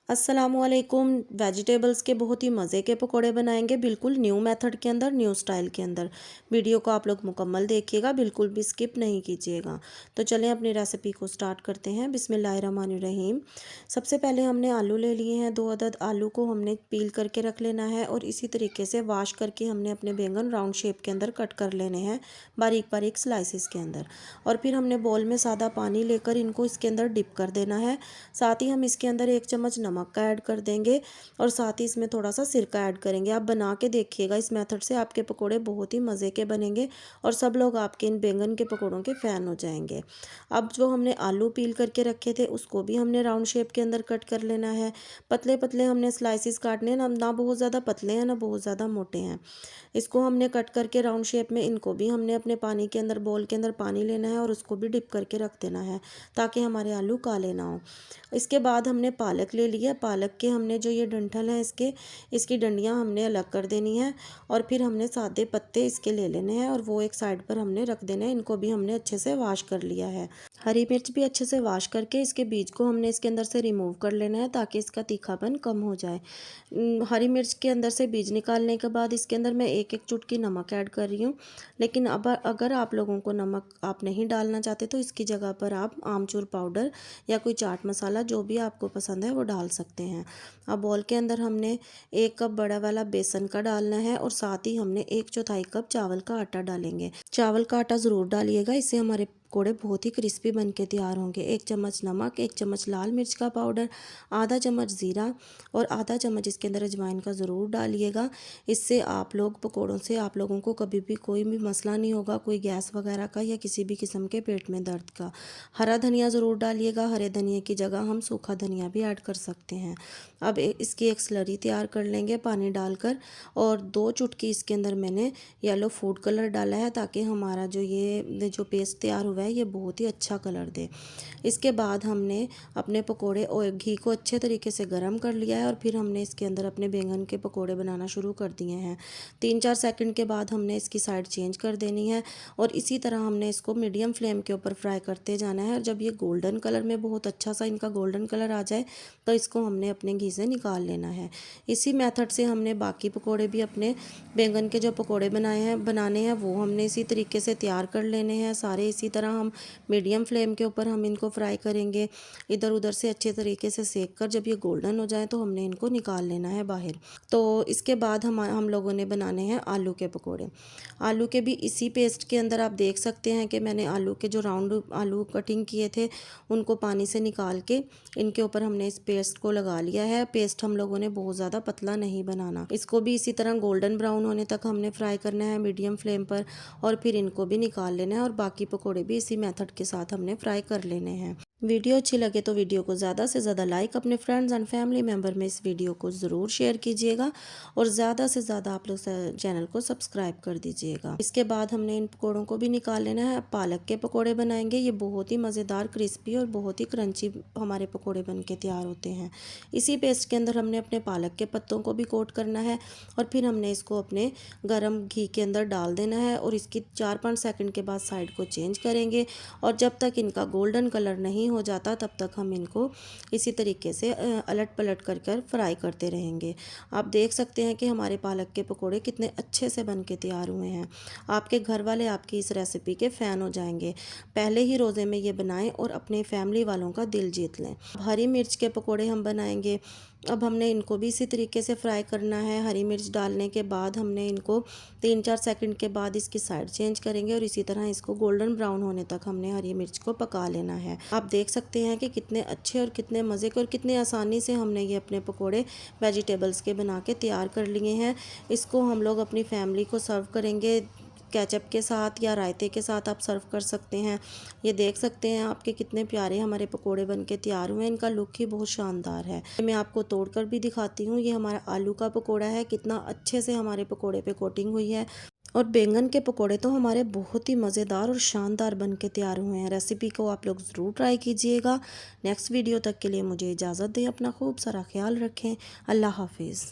अस्सलामुअलैकुम। वेजिटेबल्स के बहुत ही मज़े के पकोड़े बनाएंगे, बिल्कुल न्यू मेथड के अंदर, न्यू स्टाइल के अंदर। वीडियो को आप लोग मुकम्मल देखिएगा, बिल्कुल भी स्किप नहीं कीजिएगा। तो चलें अपनी रेसिपी को स्टार्ट करते हैं। बिस्मिल्लाहिर्रहमानिर्रहीम। सबसे पहले हमने आलू ले लिए हैं। 2 अदद आलू को हमने पील करके रख लेना है और इसी तरीके से वॉश करके हमने अपने बैंगन राउंड शेप के अंदर कट कर लेने हैं, बारीक बारीक स्लाइसिस के अंदर। और फिर हमने बोल में सादा पानी लेकर इनको इसके अंदर डिप कर देना है। साथ ही हम इसके अंदर 1 चम्मच नमक का ऐड कर देंगे और साथ ही इसमें थोड़ा सा सिरका ऐड करेंगे। आप बना के देखिएगा, इस मेथड से आपके पकोड़े बहुत ही मज़े के बनेंगे और सब लोग आपके इन बैंगन के पकोड़ों के फ़ैन हो जाएंगे। अब जो हमने आलू पील करके रखे थे उसको भी हमने राउंड शेप के अंदर कट कर लेना है। पतले पतले हमने स्लाइसिस काटने हैं, ना बहुत ज़्यादा पतले हैं ना बहुत ज़्यादा मोटे हैं। इसको हमने कट करके राउंड शेप में, इनको भी हमने अपने पानी के अंदर, बोल के अंदर पानी लेना है और उसको भी डिप करके रख देना है ताकि हमारे आलू काले ना हो। इसके बाद हमने पालक ले लिया। पालक के हमने जो ये डंठल हैं इसकी डंडियां हमने अलग कर देनी है और फिर हमने सादे पत्ते इसके ले लेने हैं और वो एक साइड पर हमने रख देने हैं। इनको भी हमने अच्छे से वॉश कर लिया है। हरी मिर्च भी अच्छे से वॉश करके इसके बीज को हमने इसके अंदर से रिमूव कर लेना है ताकि इसका तीखापन कम हो जाए। हरी मिर्च के अंदर से बीज निकालने के बाद इसके अंदर मैं एक एक चुटकी नमक ऐड कर रही हूँ। लेकिन अब अगर आप लोगों को नमक आप नहीं डालना चाहते तो इसकी जगह पर आप आमचूर पाउडर या कोई चाट मसाला जो भी आपको पसंद है वो डाल सकते हैं। अब बॉल के अंदर हमने 1 कप बड़ा वाला बेसन का डालना है और साथ ही हमने 1/4 कप चावल का आटा डालेंगे। चावल का आटा ज़रूर डालिएगा, इससे हमारे पकोड़े बहुत ही क्रिस्पी बन के तैयार होंगे। 1 चम्मच नमक, 1 चम्मच लाल मिर्च का पाउडर, आधा चम्मच ज़ीरा और आधा चम्मच इसके अंदर अजवाइन का ज़रूर डालिएगा। इससे आप लोग पकोड़ों से आप लोगों को कभी भी कोई भी मसला नहीं होगा, कोई गैस वगैरह का या किसी भी किस्म के पेट में दर्द का। हरा धनिया ज़रूर डालिएगा, हरे धनिया की जगह हम सूखा धनिया भी ऐड कर सकते हैं। अब इसकी एक स्लरी तैयार कर लेंगे पानी डालकर और 2 चुटकी इसके अंदर मैंने येलो फूड कलर डाला है ताकि हमारा जो पेस्ट तैयार हुआ है ये बहुत ही अच्छा कलर दे। इसके बाद हमने अपने पकोड़े और घी को अच्छे तरीके से गर्म कर लिया है और फिर हमने इसके अंदर अपने बैंगन के पकोड़े बनाना शुरू कर दिए हैं। 3-4 सेकंड के बाद हमने इसकी साइड चेंज कर देनी है और इसी तरह हमने इसको मीडियम फ्लेम के ऊपर फ्राई करते जाना है। और जब ये गोल्डन कलर में बहुत अच्छा सा इनका गोल्डन कलर आ जाए तो इसको हमने अपने घी से निकाल लेना है। इसी मेथड से हमने बाकी पकोड़े भी, अपने बैंगन के जो पकोड़े बनाने हैं वो हमने इसी तरीके से तैयार कर लेने हैं। सारे इसी तरह हम मीडियम फ्लेम के ऊपर हम इनको फ्राई करेंगे, इधर उधर से अच्छे तरीके से सेक कर। जब ये गोल्डन हो जाए तो हमने इनको निकाल लेना है बाहर। तो इसके बाद हम लोगों ने बनाने हैं आलू के पकोड़े। आलू के भी इसी पेस्ट के अंदर आप देख सकते हैं कि मैंने आलू के जो राउंड आलू कटिंग किए थे उनको पानी से निकाल के इनके ऊपर हमने इस पेस्ट को लगा लिया है। पेस्ट हम लोगों ने बहुत ज़्यादा पतला नहीं बनाना। इसको भी इसी तरह गोल्डन ब्राउन होने तक हमने फ्राई करना है मीडियम फ्लेम पर और फिर इनको भी निकाल लेना है और बाकी पकोड़े भी इसी मेथड के साथ हमने फ्राई कर लेने हैं। वीडियो अच्छी लगे तो वीडियो को ज़्यादा से ज़्यादा लाइक, अपने फ्रेंड्स एंड फैमिली मेम्बर में इस वीडियो को ज़रूर शेयर कीजिएगा और ज़्यादा से ज़्यादा आप लोग चैनल को सब्सक्राइब कर दीजिएगा। इसके बाद हमने इन पकोड़ों को भी निकाल लेना है। पालक के पकोड़े बनाएंगे, ये बहुत ही मज़ेदार, क्रिस्पी और बहुत ही क्रंची हमारे पकोड़े बन के तैयार होते हैं। इसी पेस्ट के अंदर हमने अपने पालक के पत्तों को भी कोट करना है और फिर हमने इसको अपने गर्म घी के अंदर डाल देना है और इसकी 4-5 सेकंड के बाद साइड को चेंज करेंगे और जब तक इनका गोल्डन कलर नहीं हो जाता तब तक हम इनको इसी तरीके से अलट पलट कर फ्राई करते रहेंगे। आप देख सकते हैं कि हमारे पालक के पकोड़े कितने अच्छे से बन के तैयार हुए हैं। आपके घर वाले आपकी इस रेसिपी के फ़ैन हो जाएंगे। पहले ही रोज़े में ये बनाएं और अपने फैमिली वालों का दिल जीत लें। हरी मिर्च के पकोड़े हम बनाएंगे। अब हमने इनको भी इसी तरीके से फ्राई करना है। हरी मिर्च डालने के बाद हमने इनको 3-4 सेकंड के बाद इसकी साइड चेंज करेंगे और इसी तरह इसको गोल्डन ब्राउन होने तक हमने हरी मिर्च को पका लेना है। आप देख सकते हैं कि कितने अच्छे और कितने मज़े के और कितने आसानी से हमने ये अपने पकोड़े वेजिटेबल्स के बना के तैयार कर लिए हैं। इसको हम लोग अपनी फैमिली को सर्व करेंगे केचप के साथ या रायते के साथ आप सर्व कर सकते हैं। ये देख सकते हैं आपके कितने प्यारे हमारे पकोड़े बन के तैयार हुए हैं। इनका लुक ही बहुत शानदार है। मैं आपको तोड़कर भी दिखाती हूँ। ये हमारा आलू का पकोड़ा है, कितना अच्छे से हमारे पकोड़े पे कोटिंग हुई है। और बैंगन के पकोड़े तो हमारे बहुत ही मज़ेदार और शानदार बन के तैयार हुए हैं। रेसिपी को आप लोग ज़रूर ट्राई कीजिएगा। नेक्स्ट वीडियो तक के लिए मुझे इजाज़त दें। अपना खूब सारा ख्याल रखें। अल्लाह हाफिज़।